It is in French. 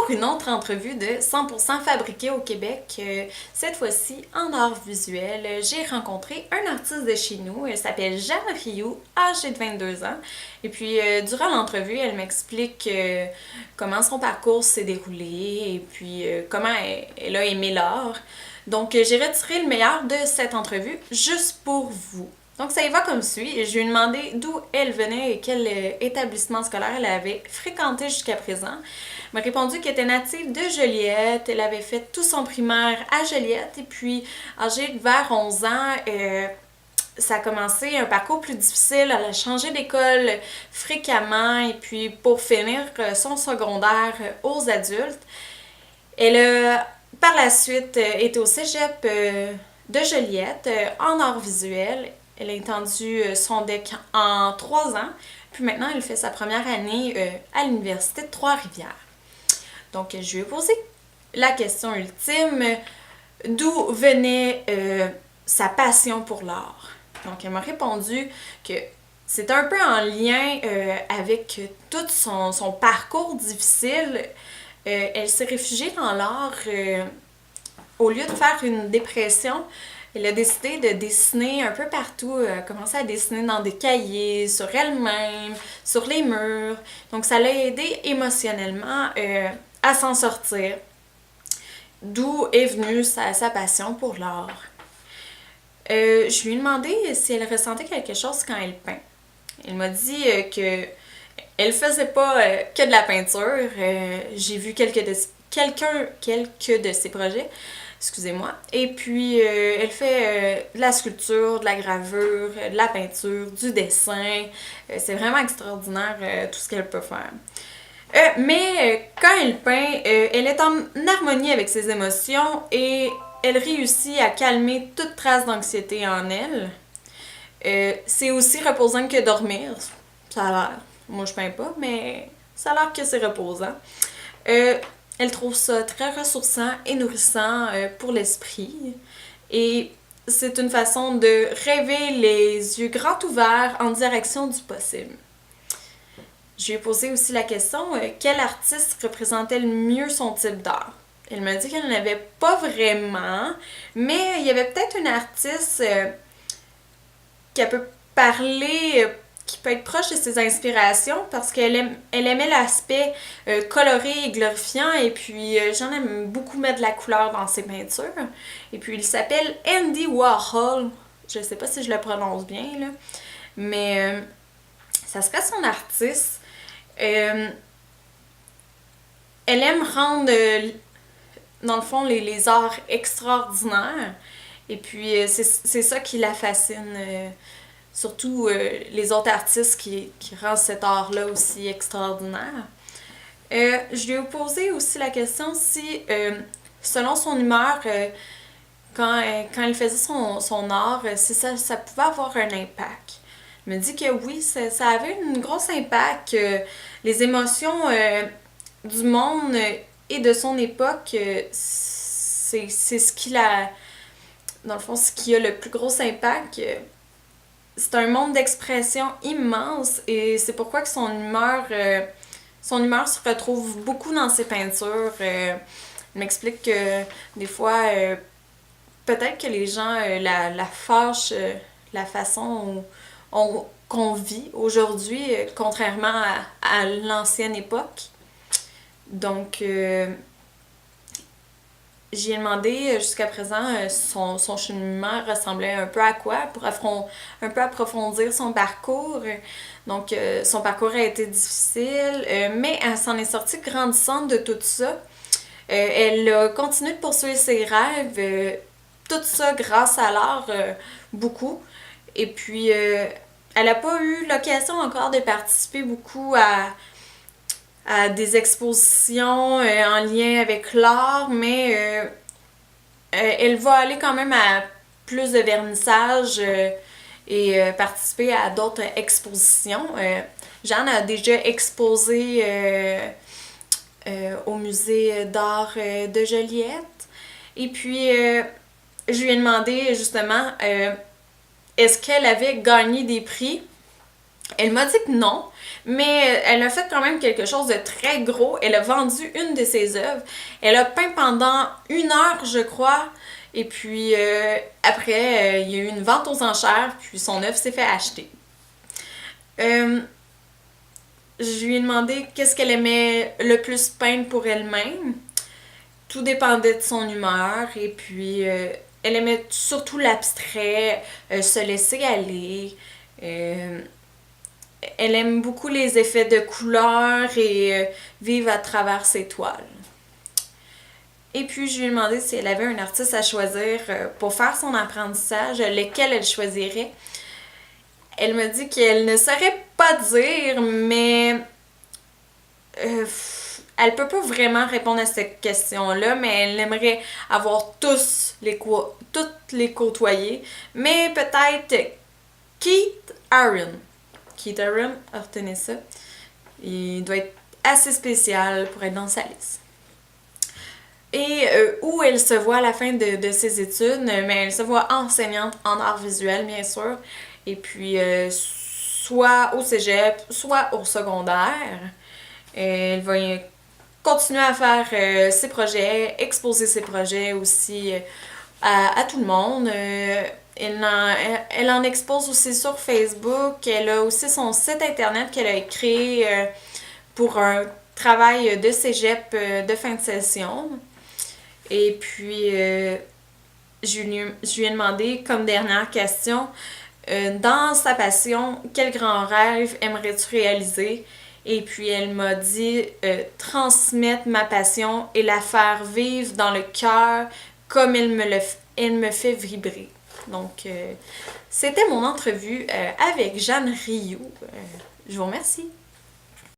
pour une autre entrevue de 100% fabriqué au Québec. Cette fois-ci en art visuel. J'ai rencontré un artiste de chez nous. Elle s'appelle Jeanne Rioux, âgée de 22 ans. Et puis, durant l'entrevue, elle m'explique comment son parcours s'est déroulé et puis comment elle a aimé l'art. Donc, j'ai retiré le meilleur de cette entrevue juste pour vous. Donc, ça y va comme suit. Je lui ai demandé d'où elle venait et quel établissement scolaire elle avait fréquenté jusqu'à présent. Elle m'a répondu qu'elle était native de Joliette. Elle avait fait tout son primaire à Joliette. Et puis, âgée de vers 11 ans, ça a commencé un parcours plus difficile. Elle a changé d'école fréquemment. Et puis, pour finir son secondaire aux adultes, elle a par la suite été au cégep de Joliette en art visuel. Elle a étendu son DEC en 3 ans. Puis maintenant, elle fait sa première année à l'Université de Trois-Rivières. Donc, je lui ai posé la question ultime, d'où venait sa passion pour l'art. Donc, elle m'a répondu que c'est un peu en lien avec tout son parcours difficile. Elle s'est réfugiée dans l'art au lieu de faire une dépression. Elle a décidé de dessiner un peu partout, commencer à dessiner dans des cahiers, sur elle-même, sur les murs. Donc ça l'a aidé émotionnellement à s'en sortir. D'où est venue sa passion pour l'art. Je lui ai demandé si elle ressentait quelque chose quand elle peint. Elle m'a dit que elle faisait pas que de la peinture. J'ai vu quelques de ses projets. Excusez-moi. Et puis, elle fait de la sculpture, de la gravure, de la peinture, du dessin. C'est vraiment extraordinaire tout ce qu'elle peut faire. Mais quand elle peint, elle est en harmonie avec ses émotions et elle réussit à calmer toute trace d'anxiété en elle. C'est aussi reposant que dormir. Ça a l'air. Moi, je peins pas, mais ça a l'air que c'est reposant. Elle trouve ça très ressourçant et nourrissant pour l'esprit. Et c'est une façon de rêver les yeux grands ouverts en direction du possible. Je lui ai posé aussi la question, quel artiste représentait le mieux son type d'art? Elle m'a dit qu'elle n'en avait pas vraiment, mais il y avait peut-être une artiste qui peut parler, qui peut être proche de ses inspirations parce elle aimait l'aspect coloré et glorifiant et puis j'en aime beaucoup mettre de la couleur dans ses peintures. Et puis il s'appelle Andy Warhol, je sais pas si je le prononce bien là, mais ça serait son artiste. Elle aime rendre dans le fond les arts extraordinaires et puis c'est ça qui la fascine. Surtout les autres artistes qui rendent cet art-là aussi extraordinaire. Je lui ai posé aussi la question si, selon son humeur, quand elle faisait son art, si ça pouvait avoir un impact. Elle me dit que oui, ça avait un gros impact. Les émotions du monde et de son époque, c'est ce qui dans le fond, ce qui a le plus gros impact. C'est un monde d'expression immense et c'est pourquoi que son humeur se retrouve beaucoup dans ses peintures. Il m'explique que des fois, peut-être que les gens la fâchent la façon qu'on vit aujourd'hui, contrairement à l'ancienne époque. Donc, j'ai demandé jusqu'à présent son cheminement ressemblait un peu à quoi pour un peu approfondir son parcours. Donc, son parcours a été difficile, mais elle s'en est sortie grandissante de tout ça. Elle a continué de poursuivre ses rêves, tout ça grâce à l'art, beaucoup. Et puis, elle n'a pas eu l'occasion encore de participer beaucoup à des expositions en lien avec l'art, mais elle va aller quand même à plus de vernissage et participer à d'autres expositions. Jeanne a déjà exposé au musée d'art de Joliette. Et puis, je lui ai demandé justement est-ce qu'elle avait gagné des prix Elle m'a dit que non, mais elle a fait quand même quelque chose de très gros. Elle a vendu une de ses œuvres. Elle a peint pendant 1 heure, je crois. Et puis après, il y a eu une vente aux enchères, puis son œuvre s'est fait acheter. Euh, je lui ai demandé qu'est-ce qu'elle aimait le plus peindre pour elle-même. Tout dépendait de son humeur. Et puis, elle aimait surtout l'abstrait, se laisser aller. Euh, Elle aime beaucoup les effets de couleurs et vivre à travers ses toiles. Et puis, je lui ai demandé si elle avait un artiste à choisir pour faire son apprentissage, lequel elle choisirait. Elle m'a dit qu'elle ne saurait pas dire, mais elle peut pas vraiment répondre à cette question-là, mais elle aimerait avoir toutes les côtoyer. Mais peut-être Keith Haring. Keith Haring, retenez ça. Il doit être assez spécial pour être dans sa liste. Et où elle se voit à la fin de ses études, mais elle se voit enseignante en art visuel, bien sûr. Et puis, soit au cégep, soit au secondaire. Elle va continuer à faire ses projets, exposer ses projets aussi à tout le monde. Elle en expose aussi sur Facebook. Elle a aussi son site internet qu'elle a créé pour un travail de cégep de fin de session. Et puis, je lui ai demandé comme dernière question, dans sa passion, quel grand rêve aimerais-tu réaliser? Et puis elle m'a dit transmettre ma passion et la faire vivre dans le cœur comme elle me fait vibrer. Donc, c'était mon entrevue avec Jeanne Rioux. Je vous remercie.